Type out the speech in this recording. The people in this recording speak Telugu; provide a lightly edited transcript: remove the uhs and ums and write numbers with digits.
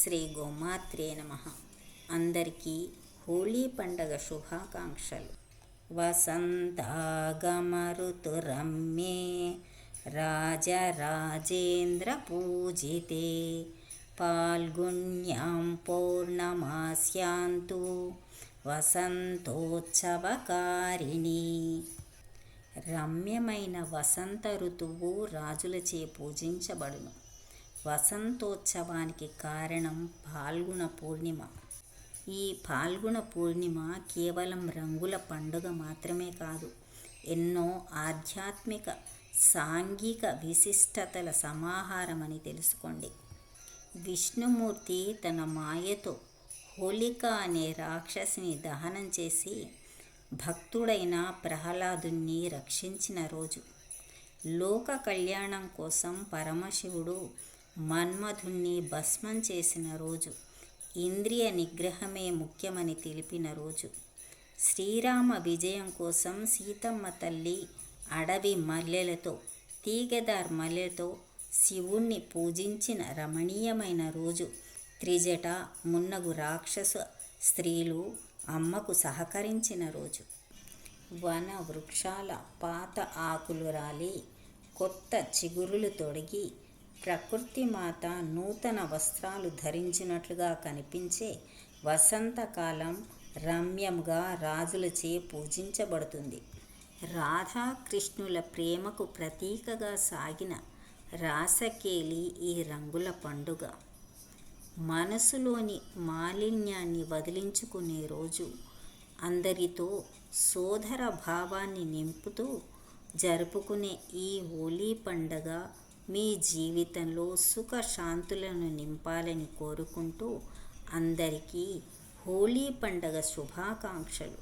శ్రీ గోమాత్రే నమః. అందరికీ హోలీ పండగ శుభాకాంక్షలు. వసంతాగమ ఋతురమ్యే రాజరాజేంద్ర పూజితే పాల్గుణ్యాం పౌర్ణమాస్యాంతు వసంతోత్సవకారిణి. రమ్యమైన వసంత ఋతువు రాజులచే పూజించబడును. వసంతోత్సవానికి కారణం పాల్గుణ పూర్ణిమ. ఈ పాల్గుణ పూర్ణిమ కేవలం రంగుల పండుగ మాత్రమే కాదు, ఎన్నో ఆధ్యాత్మిక సాంఘిక విశిష్టతల సమాహారమని తెలుసుకోండి. విష్ణుమూర్తి తన మాయతో హోళిక అనే రాక్షసిని దహనం చేసి భక్తుడైన ప్రహ్లాదుని రక్షించిన రోజు. లోక కళ్యాణం కోసం పరమశివుడు మన్మధుణ్ణి భస్మం చేసిన రోజు. ఇంద్రియ నిగ్రహమే ముఖ్యమని తెలిపిన రోజు. శ్రీరామ విజయం కోసం సీతమ్మ తల్లి అడవి మల్లెలతో, తీగెదార్ మల్లెలతో శివుణ్ణి పూజించిన రమణీయమైన రోజు. త్రిజట మున్నగు రాక్షస స్త్రీలు అమ్మకు సహకరించిన రోజు. వన వృక్షాల పాత ఆకులు రాలి కొత్త చిగురులు తొడిగి ప్రకృతి మాత నూతన వస్త్రాలు ధరించినట్లుగా కనిపించే వసంతకాలం రమ్యంగా రాజులచే పూజించబడుతుంది. రాధాకృష్ణుల ప్రేమకు ప్రతీకగా సాగిన రాసకేలి ఈ రంగుల పండుగ. మనసులోని మాలిన్యాన్ని వదిలించుకునే రోజు. అందరితో సోదర భావాన్ని నింపుతూ జరుపుకునే ఈ హోలీ పండగ మీ జీవితంలో సుఖ శాంతులను నింపాలని కోరుకుంటూ అందరికీ హోలీ పండగ శుభాకాంక్షలు.